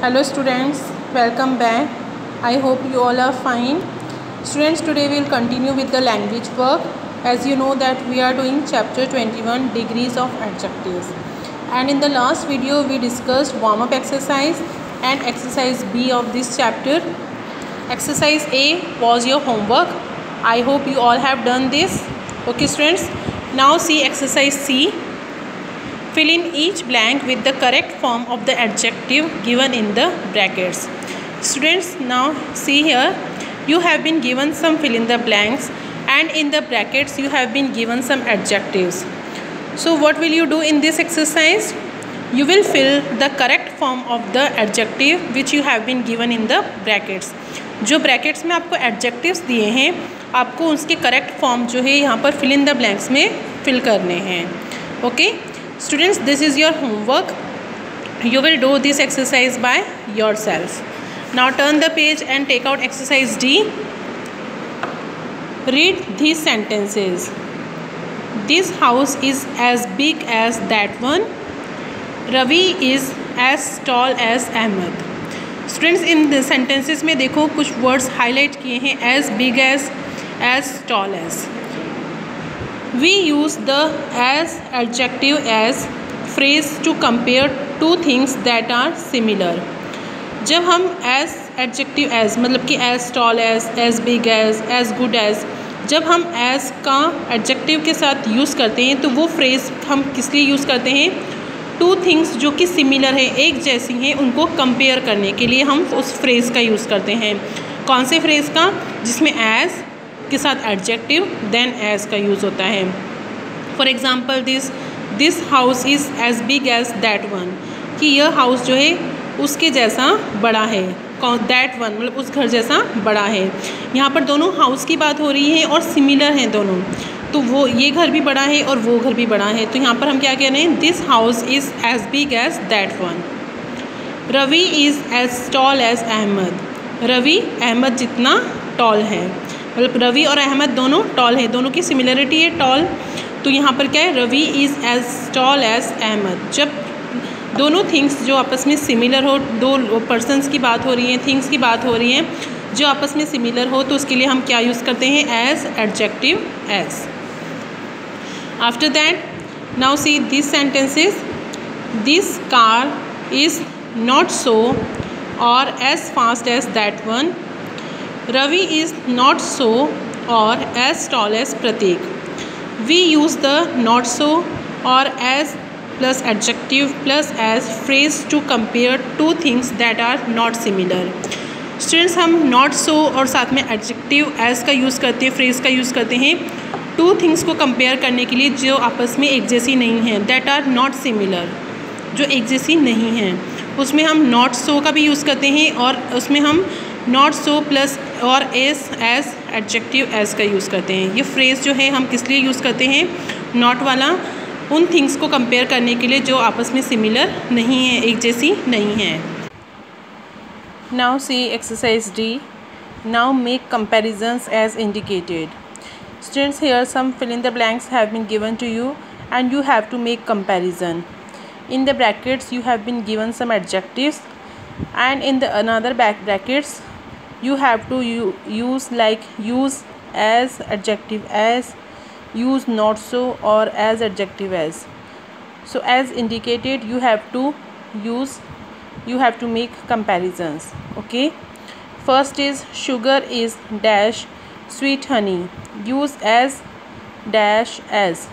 Hello students, welcome back. I hope you all are fine. Students, today we will continue with the language work. As you know that we are doing chapter 21 degrees of adjectives. And in the last video we discussed warm up exercise and exercise B of this chapter. Exercise A was your homework. I hope you all have done this. Okay students, now see exercise C. Fill in each blank with the correct form of the adjective given in the brackets. Students, now see here, you have been given some fill in the blanks and in the brackets you have been given some adjectives. So what will you do in this exercise? You will fill the correct form of the adjective which you have been given in the brackets. जो brackets में आपको adjectives दिए हैं, आपको उसके correct form जो है यहाँ पर fill in the blanks में fill करने हैं. Okay? Students, this is your homework. You will do this exercise by yourself. Now turn the page and take out exercise D. Read these sentences. This house is as big as that one. Ravi is as tall as Ahmed. Students, in the sentences में देखो कुछ words highlight किए हैं, as big as tall as. We use the as adjective as phrase to compare two things that are similar. जब हम as adjective as मतलब कि as tall as big as good as, जब हम as का adjective के साथ use करते हैं तो वो phrase हम किस लिए यूज़ करते हैं? two things जो कि similar है, एक जैसी हैं, उनको compare करने के लिए हम उस phrase का यूज़ करते हैं. कौन से phrase का? जिसमें as के साथ एडजेक्टिव देन एज का यूज़ होता है. For example this house is as big as that one, कि यह हाउस जो है उसके जैसा बड़ा है. दैट वन मतलब उस घर जैसा बड़ा है. यहाँ पर दोनों हाउस की बात हो रही है और सिमिलर हैं दोनों, तो वो ये घर भी बड़ा है और वो घर भी बड़ा है. तो यहाँ पर हम क्या कह रहे हैं? This house is as big as that one. Ravi is as tall as Ahmad. Ravi Ahmad जितना टॉल है, मतलब रवि और अहमद दोनों टॉल है, दोनों की सिमिलरिटी है टॉल. तो यहाँ पर क्या है? Ravi is as tall as Ahmad. जब दोनों थिंग्स जो आपस में सिमिलर हो, दो पर्सन्स की बात हो रही है, थिंग्स की बात हो रही है जो आपस में सिमिलर हो, तो उसके लिए हम क्या यूज़ करते हैं? As adjective as. After that now see this sentences. This car is not so और as fast as that one. Ravi is not so or as tall as Pratik. We use the not so or as plus adjective plus as phrase to compare two things that are not similar. Students, हम not so और साथ में adjective as का use करते हैं, phrase का use करते हैं two things को compare करने के लिए जो आपस में एक जैसी नहीं हैं, that are not similar, जो एक जैसी नहीं हैं. उसमें हम not so का भी यूज़ करते हैं और उसमें हम नॉट सो प्लस और एज एडजेक्टिव एज का यूज़ करते हैं. ये फ्रेज़ जो है हम किस लिए यूज़ करते हैं? नॉट वाला उन थिंग्स को कंपेयर करने के लिए जो आपस में सिमिलर नहीं है, एक जैसी नहीं है. Now C exercise D. Now make comparisons as indicated. Students, here some fill in the blanks have been given to you and you have to make comparison. In the brackets you have been given some adjectives, and in the another brackets you have to use like use as adjective as, use not so or as adjective as. So as indicated you have to make comparisons. Okay, first is sugar is dash sweet honey. Use as dash as.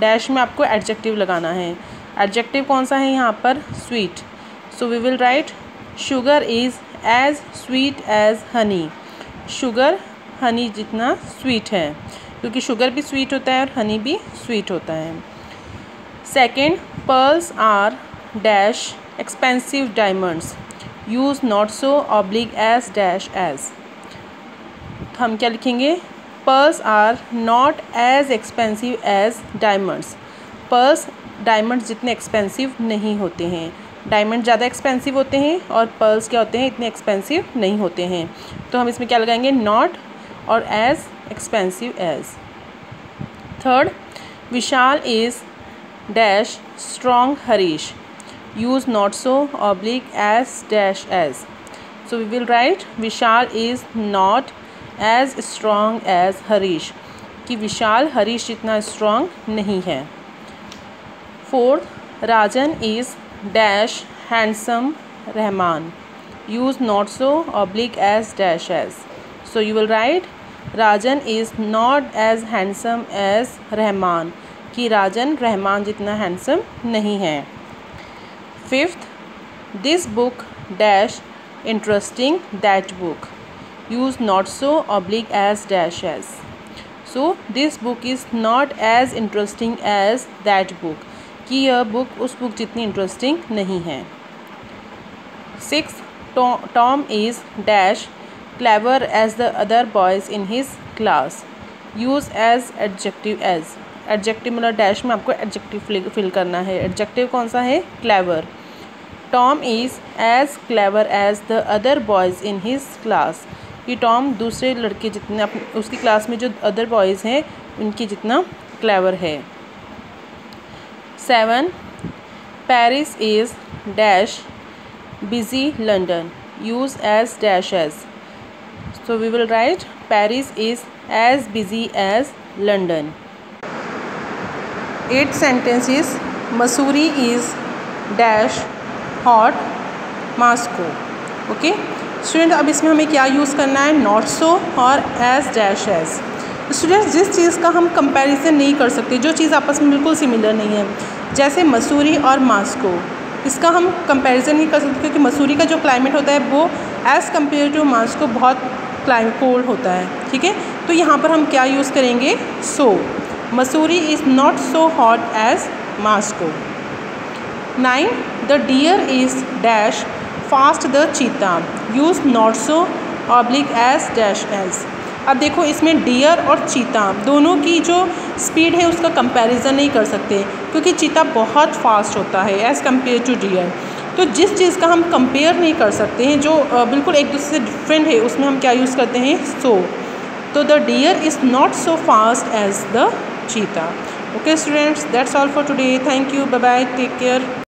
dash में आपको adjective लगाना है. adjective कौन सा है यहाँ पर? sweet. So we will write sugar is as sweet as honey. Sugar Honey जितना स्वीट है, क्योंकि शुगर भी स्वीट होता है और हनी भी स्वीट होता है. Second, pearls are dash expensive diamonds. Use not so oblique as dash as. हम क्या लिखेंगे? Pearls are not as expensive as diamonds. Pearls diamond जितने एक्सपेंसिव नहीं होते हैं. डायमंड ज़्यादा एक्सपेंसिव होते हैं और पर्ल्स क्या होते हैं? इतने एक्सपेंसिव नहीं होते हैं. तो हम इसमें क्या लगाएंगे? नॉट और as expensive as. Third, Vishal is dash strong Harish. use not so oblique as dash as. So we will write Vishal is not as strong as Harish, कि विशाल हरीश जितना स्ट्रॉन्ग नहीं है. Fourth, Rajan is dash handsome Rahman, use not so oblique as dash as. So you will write Rajan is not as handsome as Rahman, कि राजन रहमान जितना handsome नहीं है. Fifth, this book dash interesting that book, use not so oblique as dash as. So this book is not as interesting as that book, कि यह book उस book जितनी interesting नहीं है. Six, Tom is dash clever as the other boys in his class, use as adjective as. Adjective मतलब dash में आपको adjective fill करना है. एडजेक्टिव कौन सा है? Clever. Tom is as clever as the other boys in his class, कि Tom दूसरे लड़के जितने उसकी क्लास में जो अदर बॉयज़ हैं उनकी जितना क्लेवर है. 7, Paris is dash busy London, use as dash as. So we will write Paris is as busy as London. 8th sentence is Missouri is dash hot Moscow. Okay student, अब इसमें हमें क्या use करना है? Not so और as dash as. Students, जिस चीज़ का हम कंपैरिजन नहीं कर सकते, जो चीज़ आपस में बिल्कुल सिमिलर नहीं है, जैसे मसूरी और मास्को, इसका हम कंपैरिजन नहीं कर सकते क्योंकि मसूरी का जो क्लाइमेट होता है वो एज़ कम्पेयर टू मास्को बहुत कोल्ड होता है. ठीक है, तो यहाँ पर हम क्या यूज़ करेंगे? So. Mussoorie is not so hot as Moscow. 9, the deer is dash fast the cheetah, use not so oblique as dash as. अब देखो, इसमें डियर और चीता दोनों की जो स्पीड है उसका कंपैरिजन नहीं कर सकते क्योंकि चीता बहुत फास्ट होता है एज़ कम्पेयर टू डियर. तो जिस चीज़ का हम कंपेयर नहीं कर सकते हैं, जो बिल्कुल एक दूसरे से डिफरेंट है, उसमें हम क्या यूज़ करते हैं? सो. तो the deer is not so fast as the cheetah. Okay students, that's all for today. Thank you, bye bye, take care.